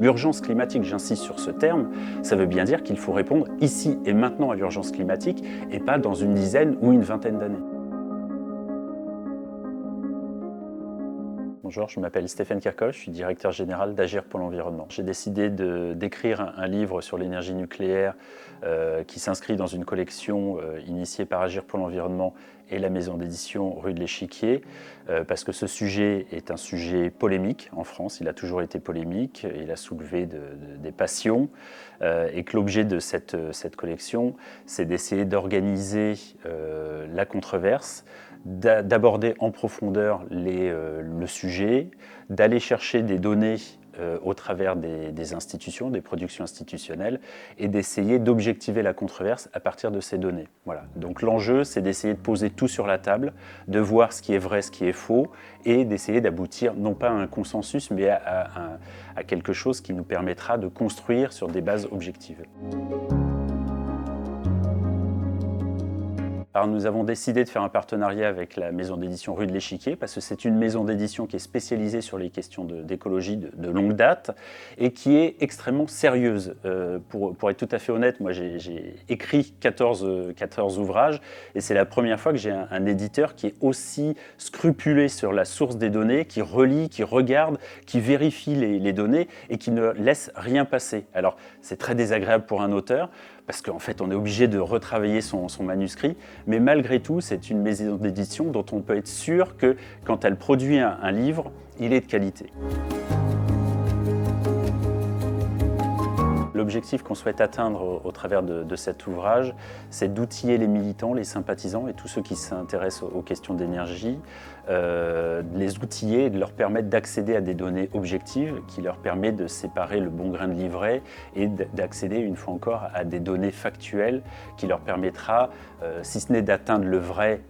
L'urgence climatique, j'insiste sur ce terme, ça veut bien dire qu'il faut répondre ici et maintenant à l'urgence climatique et pas dans une dizaine ou une vingtaine d'années. Bonjour, je m'appelle Stéphane Kirchhoff, je suis directeur général d'Agir pour l'environnement. J'ai décidé d'écrire un livre sur l'énergie nucléaire qui s'inscrit dans une collection initiée par Agir pour l'environnement et la maison d'édition Rue de l'Échiquier, parce que ce sujet est un sujet polémique en France, il a toujours été polémique, il a soulevé des passions, et que l'objet de cette collection, c'est d'essayer d'organiser la controverse, d'aborder en profondeur le sujet, d'aller chercher des données au travers des institutions, des productions institutionnelles, et d'essayer d'objectiver la controverse à partir de ces données. Voilà. Donc l'enjeu, c'est d'essayer de poser tout sur la table, de voir ce qui est vrai, ce qui est faux, et d'essayer d'aboutir non pas à un consensus, mais à quelque chose qui nous permettra de construire sur des bases objectives. Alors nous avons décidé de faire un partenariat avec la maison d'édition Rue de l'Échiquier parce que c'est une maison d'édition qui est spécialisée sur les questions d'écologie de longue date et qui est extrêmement sérieuse. Pour être tout à fait honnête, moi j'ai écrit 14 ouvrages et c'est la première fois que j'ai un éditeur qui est aussi scrupuleux sur la source des données, qui relit, qui regarde, qui vérifie les données et qui ne laisse rien passer. Alors c'est très désagréable pour un auteur parce qu'en fait on est obligé de retravailler son manuscrit, mais malgré tout c'est une maison d'édition dont on peut être sûr que quand elle produit un livre, il est de qualité. L'objectif qu'on souhaite atteindre au travers de cet ouvrage, c'est d'outiller les militants, les sympathisants et tous ceux qui s'intéressent aux questions d'énergie, de les outiller et de leur permettre d'accéder à des données objectives qui leur permettent de séparer le bon grain de l'ivraie et d'accéder une fois encore à des données factuelles qui leur permettra, si ce n'est d'atteindre le vrai,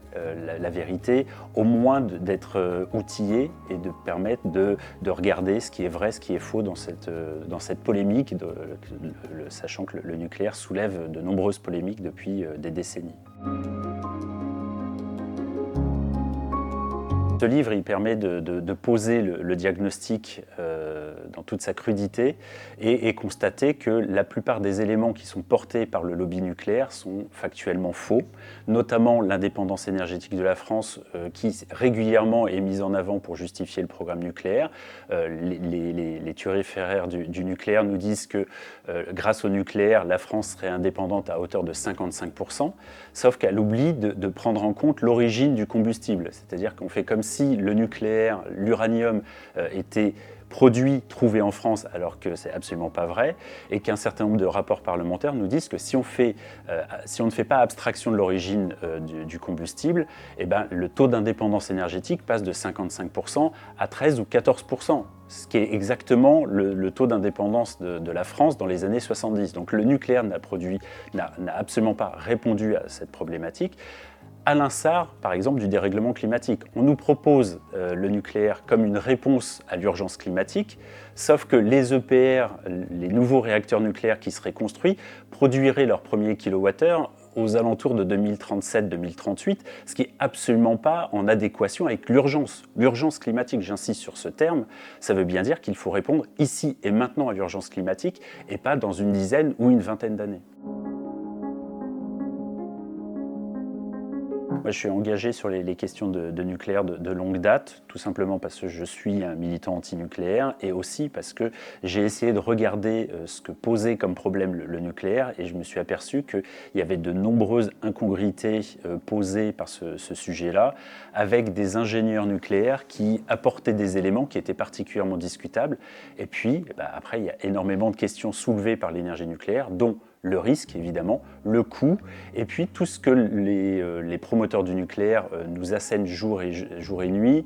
la vérité, au moins d'être outillés et de permettre de regarder ce qui est vrai, ce qui est faux dans cette polémique, sachant que le nucléaire soulève de nombreuses polémiques depuis des décennies. Ce livre, il permet de poser le diagnostic dans toute sa crudité et constater que la plupart des éléments qui sont portés par le lobby nucléaire sont factuellement faux, notamment l'indépendance énergétique de la France qui régulièrement est mise en avant pour justifier le programme nucléaire. Les turiféraires du nucléaire nous disent que grâce au nucléaire, la France serait indépendante à hauteur de 55%, sauf qu'elle oublie de prendre en compte l'origine du combustible, c'est-à-dire qu'on fait comme si le nucléaire, l'uranium était produit, trouvé en France, alors que c'est absolument pas vrai, et qu'un certain nombre de rapports parlementaires nous disent que si on ne fait pas abstraction de l'origine du combustible, eh ben, le taux d'indépendance énergétique passe de 55% à 13 ou 14%, ce qui est exactement le taux d'indépendance de la France dans les années 70. Donc le nucléaire n'a absolument pas répondu à cette problématique, à l'instar, par exemple, du dérèglement climatique. On nous propose le nucléaire comme une réponse à l'urgence climatique, sauf que les EPR, les nouveaux réacteurs nucléaires qui seraient construits, produiraient leur premier kilowattheure aux alentours de 2037-2038, ce qui n'est absolument pas en adéquation avec l'urgence. L'urgence climatique, j'insiste sur ce terme, ça veut bien dire qu'il faut répondre ici et maintenant à l'urgence climatique et pas dans une dizaine ou une vingtaine d'années. Moi, je suis engagé sur les questions de nucléaire de longue date, tout simplement parce que je suis un militant anti-nucléaire et aussi parce que j'ai essayé de regarder ce que posait comme problème le nucléaire et je me suis aperçu qu'il y avait de nombreuses incongruités posées par ce sujet-là, avec des ingénieurs nucléaires qui apportaient des éléments qui étaient particulièrement discutables. Et puis, après, il y a énormément de questions soulevées par l'énergie nucléaire, dont le risque, évidemment, le coût, et puis tout ce que les promoteurs du nucléaire nous assènent jour et nuit,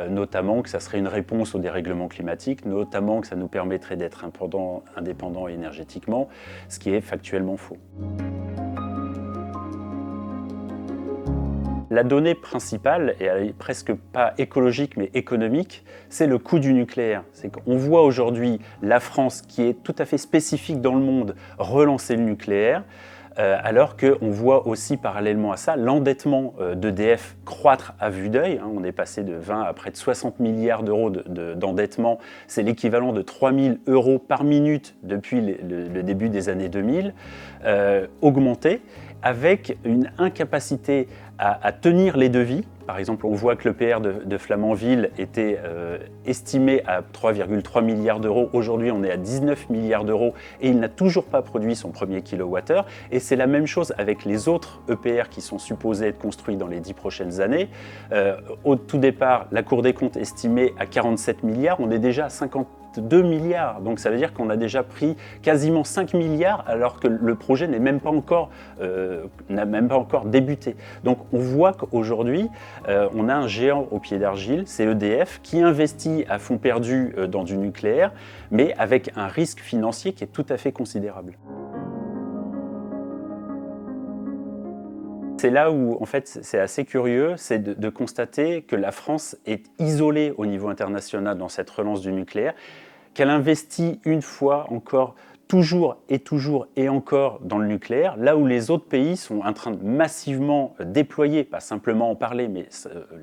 notamment que ça serait une réponse au dérèglement climatique, notamment que ça nous permettrait d'être indépendants énergétiquement, ce qui est factuellement faux. La donnée principale, et elle est presque pas écologique mais économique, c'est le coût du nucléaire. C'est qu'on voit aujourd'hui la France, qui est tout à fait spécifique dans le monde, relancer le nucléaire, alors qu'on voit aussi parallèlement à ça l'endettement d'EDF croître à vue d'œil. On est passé de 20 à près de 60 milliards d'euros d'endettement. C'est l'équivalent de 3 000 euros par minute depuis le début des années 2000, augmenté, avec une incapacité à tenir les devis. Par exemple, on voit que l'EPR de Flamanville était estimé à 3,3 milliards d'euros. Aujourd'hui, on est à 19 milliards d'euros et il n'a toujours pas produit son premier kilowattheure. Et c'est la même chose avec les autres EPR qui sont supposés être construits dans les 10 prochaines années. Au tout départ, la Cour des comptes estimait à 47 milliards. On est déjà à 52 milliards. Donc ça veut dire qu'on a déjà pris quasiment 5 milliards alors que le projet n'a même pas encore débuté. Donc on voit qu'aujourd'hui, on a un géant au pied d'argile, c'est EDF, qui investit à fond perdu dans du nucléaire, mais avec un risque financier qui est tout à fait considérable. C'est là où, en fait, c'est assez curieux, c'est de constater que la France est isolée au niveau international dans cette relance du nucléaire, qu'elle investit une fois encore toujours et encore dans le nucléaire, là où les autres pays sont en train de massivement déployer, pas simplement en parler, mais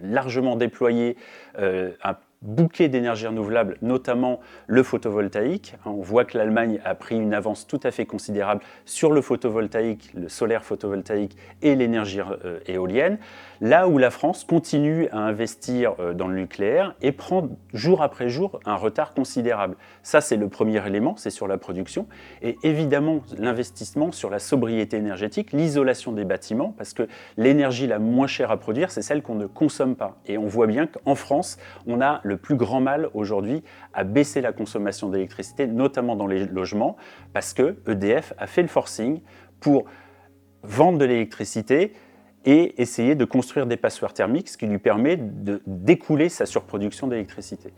largement déployer un bouquet d'énergie renouvelable, notamment le photovoltaïque. On voit que l'Allemagne a pris une avance tout à fait considérable sur le photovoltaïque, le solaire photovoltaïque et l'énergie éolienne, là où la France continue à investir dans le nucléaire et prend jour après jour un retard considérable. Ça, c'est le premier élément, c'est sur la production. Et évidemment, l'investissement sur la sobriété énergétique, l'isolation des bâtiments, parce que l'énergie la moins chère à produire, c'est celle qu'on ne consomme pas. Et on voit bien qu'en France, on a le plus grand mal aujourd'hui à baisser la consommation d'électricité, notamment dans les logements, parce que EDF a fait le forcing pour vendre de l'électricité et essayer de construire des passoires thermiques, ce qui lui permet d'écouler sa surproduction d'électricité.